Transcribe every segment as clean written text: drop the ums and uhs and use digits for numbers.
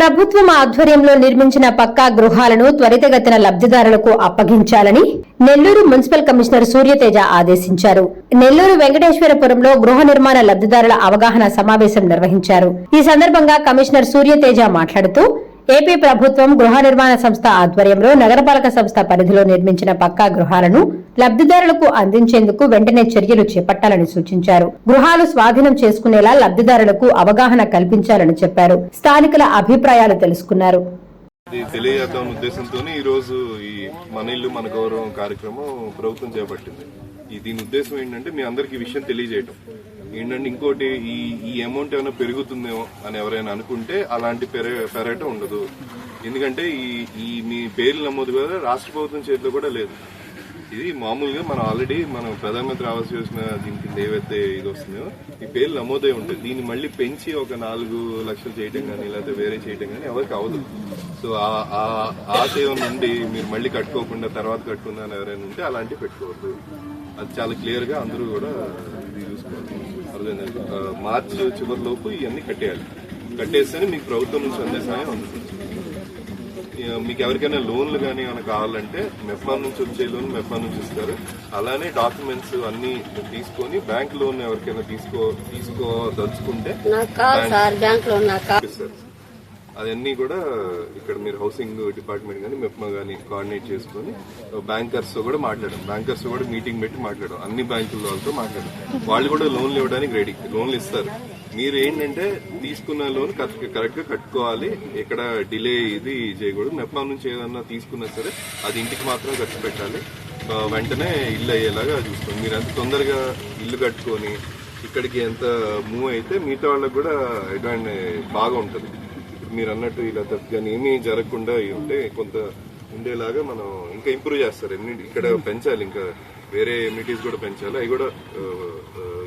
ప్రభుత్వం ఆధ్వర్యంలో నిర్మించిన పక్కా గృహాలను త్వరితగతిన లబ్ధిదారులకు అప్పగించాలని నెల్లూరు మున్సిపల్ కమిషనర్ సూర్యతేజ ఆదేశించారు. నెల్లూరు వెంకటేశ్వరపురంలో గృహ నిర్మాణ లబ్ధిదారుల అవగాహన సమావేశం నిర్వహించారు. ఈ సందర్భంగా కమిషనర్ సూర్యతేజ మాట్లాడుతూ ఏపీ ప్రభుత్వం గృహ నిర్మాణ సంస్థ ఆధ్వర్యంలో నగరపాలక సంస్థ పరిధిలో నిర్మించిన పక్కా గృహాలను లబ్ధిదారులకు అందించేందుకు వెంటనే చర్యలు చేపట్టాలని సూచించారు. గృహాలు స్వాధీనం చేసుకునేలా లబ్ధిదారులకు అవగాహన కల్పించాలని చెప్పారు. స్థానికుల అభిప్రాయాలు తెలుసుకున్నారు. తెలియజేద్దాం ఉద్దేశంతోనే ఈ రోజు ఈ మన ఇల్లు మన గౌరవం కార్యక్రమం ప్రభుత్వం చేపట్టింది. దీని ఉద్దేశం ఏంటంటే మీ అందరికి ఈ విషయం తెలియజేయటం ఏంటంటే ఇంకోటి ఈ అమౌంట్ ఏమైనా పెరుగుతుందేమో అని ఎవరైనా అనుకుంటే అలాంటి పెరగటం ఉండదు. ఎందుకంటే ఈ మీ పేర్లు నమోదు కూడా రాష్ట్ర ప్రభుత్వం చేతిలో కూడా లేదు. ఇది మామూలుగా మనం ఆల్రెడీ మనం ప్రధానమంత్రి ఆవాస్ యోజన దీని కింద ఏవైతే ఇది వస్తుందో ఈ పేర్లు నమోదై ఉంటుంది. దీన్ని మళ్ళీ పెంచి ఒక 4 లక్షలు చేయటం కానీ లేకపోతే వేరే చేయటం కానీ ఎవరికి అవదు. సో ఆ సేవ నుండి మీరు మళ్ళీ కట్టుకోకుండా తర్వాత కట్టుకుందని ఎవరైనా ఉంటే అలాంటివి పెట్టుకోవద్దు. అది చాలా క్లియర్ గా అందరూ కూడా ఇది చూసుకోవాలి. మార్చి చివరి లోపు ఇవన్నీ కట్టేస్తేనే మీకు ప్రభుత్వం నుంచి అందే సాయం అందుతుంది. మీకు ఎవరికైనా లోన్లు కానీ ఏమైనా కావాలంటే మెఫ్మా నుంచి వచ్చే లోన్ మెఫ్మా నుంచి ఇస్తారు. అలానే డాక్యుమెంట్స్ అన్ని తీసుకొని బ్యాంక్ లోన్ ఎవరికైనా తీసుకోదలుచుకుంటే ఇస్తారు. అవన్నీ కూడా ఇక్కడ మీరు హౌసింగ్ డిపార్ట్మెంట్ కానీ మెప్మా కానీ కోఆర్డినేట్ చేసుకుని బ్యాంకర్స్ తో కూడా మాట్లాడాం. బ్యాంకర్స్ కూడా మీటింగ్ పెట్టి మాట్లాడాం. అన్ని బ్యాంకుల వాళ్ళతో మాట్లాడాం. వాళ్ళు కూడా లోన్లు ఇవ్వడానికి రెడీ, లోన్లు ఇస్తారు. మీరు ఏంటంటే తీసుకున్న లోన్ కరెక్ట్ గా కట్టుకోవాలి. ఇక్కడ డిలే ఇది చేయకూడదు. మెప్మా నుంచి ఏదన్నా తీసుకున్నా సరే అది ఇంటికి మాత్రం ఖర్చు పెట్టాలి. వెంటనే ఇల్లు అయ్యేలాగా చూసుకోండి. మీరు ఎంత తొందరగా ఇల్లు కట్టుకొని ఇక్కడికి ఎంత మూవ్ అయితే మిగతా వాళ్ళకి కూడా బాగా ఉంటుంది. మీరు అన్నట్టు ఇలా తప్పుగాని ఏమీ జరగకుండా ఉంటే కొంత ఉండేలాగా మనం ఇంకా ఇంప్రూవ్ చేస్తారు. ఇక్కడ పెంచాలి, ఇంకా వేరే ఎమ్యూనిటీస్ కూడా పెంచాలి. అవి కూడా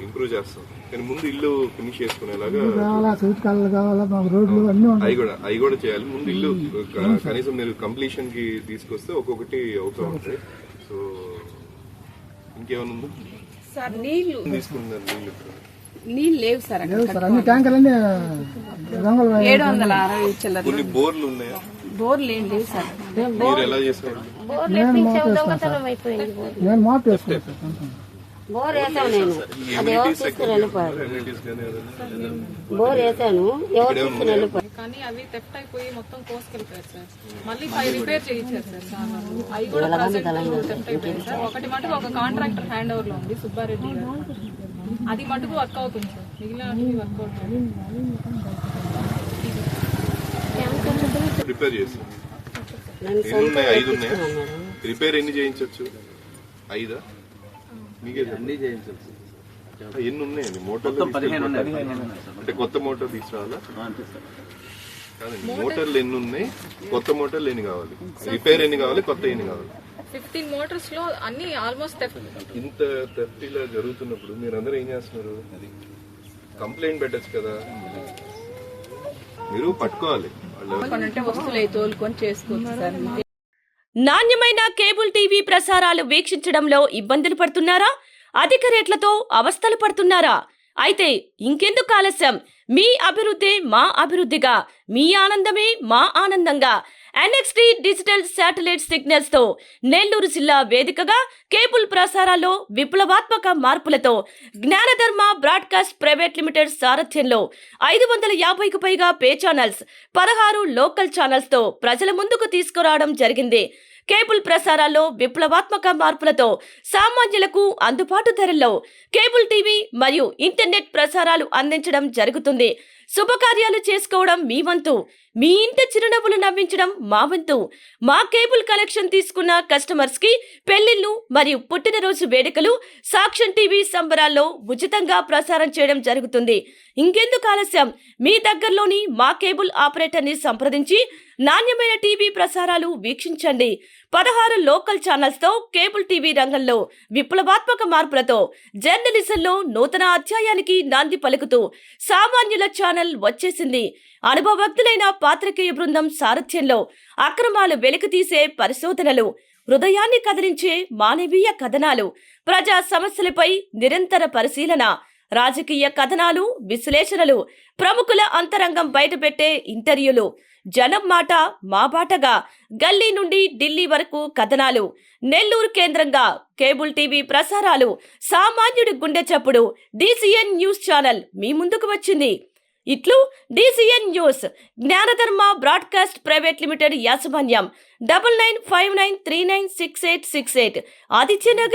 ఇంప్రూవ్ చేస్తాం. కానీ ముందు ఇల్లు ఫినిష్ చేసుకునేలాగా అవి కూడా చేయాలి. ముందు ఇల్లు కనీసం మీరు కంప్లీషన్ కి తీసుకొస్తే ఒక్కొక్కటి అవుతూ ఉంటాయి. సో ఇంకేమైనా ఉందా తీసుకుంటారు? నీళ్ళు లేవు సార్. కొన్ని బోర్లు ఉన్నాయా? బోర్లు ఏం లేవు సార్. మీరు ఎలా చేస్తారు? బోర్ వేసాను నేను, అది ఎవరు తీసుకుని వెళ్ళిపోయారు. బోర్ వేసాను, ఎవరు తీసుకుని వెళ్ళిపోయారు. కానీ అవి థెఫ్ట్ అయిపోయి మొత్తం కోసుకెళ్ళిపోయారు సార్. మళ్ళీ 5 రిపేర్ చేయించారు సార్. చాలా అవి కూడా థెఫ్ట్ అయిపోయాయి సార్. ఒకటి మటుకు ఒక కాంట్రాక్టర్ హ్యాండ్ ఓవర్ లో ఉంది, సుబ్బారెడ్డి గారు. అది మటుకు వర్క్ అవుతుంది సార్. మిగిలిన వర్క్ అవుతుంది. రిపేర్ చేస్తాం. 5 ఉన్నాయా? రిపేర్ ఎన్ని చేయించవచ్చు? 5 మీకే అన్ని చేయించవచ్చు. ఎన్ని ఉన్నాయండి మోటార్లు? అంటే కొత్త మోటార్ తీసుకురావాలా? కాదండి, మోటార్లు ఎన్ని ఉన్నాయి? కొత్త మోటార్లు ఎన్ని కావాలి? రిపేర్ ఎన్ని కావాలి? కొత్త ఎన్ని కావాలి? 15 మోటార్స్ లో అన్ని ఆల్మోస్ట్ ఇంత థెఫ్ట్ ఇలా జరుగుతున్నప్పుడు మీరందరూ ఏం చేస్తున్నారు? కంప్లైంట్ పెట్టచ్చు కదా. మీరు పట్టుకోవాలి. వస్తువులు తోలుకొని చేసుకోవచ్చు సార్. నాణ్యమైన కేబుల్ టీవీ ప్రసారాలు వీక్షించడంలో ఇబ్బందులు పడుతున్నారా? అధిక రేట్లతో అవస్థలు పడుతున్నారా? అయితే ఇంకెందుకు ఆలస్యం? మీ అభివృద్ధి మా అభివృద్ధిగా, మీ ఆనందమే మా ఆనందంగా NXT డిజిటల్ శాటిలైట్ సిగ్నల్స్ తో నెల్లూరు జిల్లా వేదికగా కేబుల్ ప్రసారాల్లో విప్లవాత్మక మార్పులతో జ్ఞానధర్మ బ్రాడ్కాస్ట్ ప్రైవేట్ లిమిటెడ్ సారథ్యంలో 550కు పైగా పే ఛానల్స్, 16 లోకల్ ఛానల్స్ తో ప్రజల ముందుకు తీసుకురావడం జరిగింది. కేబుల్ ప్రసారాల్లో విప్లవాత్మక మార్పులతో సామాన్యులకు అందుబాటు ధరల్లో కేబుల్ టీవీ మరియు ఇంటర్నెట్ ప్రసారాలు అందించడం జరుగుతుంది. శుభకార్యాలు చేసుకోవడం మీ వంతు, మీ ఇంటి చిరునవ్వులు నవ్వించడం మా వంతు. మా కేబుల్ కనెక్షన్ తీసుకున్న కస్టమర్స్ కి పెళ్లిళ్లు మరియు పుట్టినరోజు వేడుకలు సాక్ష్యం టీవీ సంబరాల్లో ఉచితంగా ప్రసారం చేయడం జరుగుతుంది. ఇంకెందుకు ఆలస్యం? మీ దగ్గరలోని మా కేబుల్ ఆపరేటర్ ని సంప్రదించి నాణ్యమైన టీవీ ప్రసారాలు వీక్షించండి. 16 లోకల్ ఛానల్స్ తో కేబుల్ టీవీ రంగంలో విప్లవాత్మక మార్పులతో జర్నలిజంలో నూతన అధ్యాయానికి నాంది పలుకుతూ సామాన్యుల ఛానల్ వచ్చేసింది. అనుభవజ్ఞులైన పాత్రికేయ బృందం సారథ్యంలో అక్రమాలు వెలికితీసే పరిశోధనలు, హృదయాన్ని కదిలించే మానవీయ కథనాలు, ప్రజా సమస్యలపై నిరంతర పరిశీలన, రాజకీయ కథనాలు, విశ్లేషణలు, ప్రముఖుల అంతరంగం బయటపెట్టే ఇంటర్వ్యూలు, జనం మాట మా బాటగా గల్లీ నుండి ఢిల్లీ వరకు కథనాలు, నెల్లూరు కేంద్రంగా కేబుల్ టీవీ ప్రసారాలు, సామాన్యుడి గుండె చప్పుడు DCN న్యూస్ ఛానల్ మీ ముందుకు వచ్చింది. ఇట్లు DCN news జ్ఞానధర్మ broadcast private limited యాజమాన్యం 9959396868 ఆదిత్యనగర్.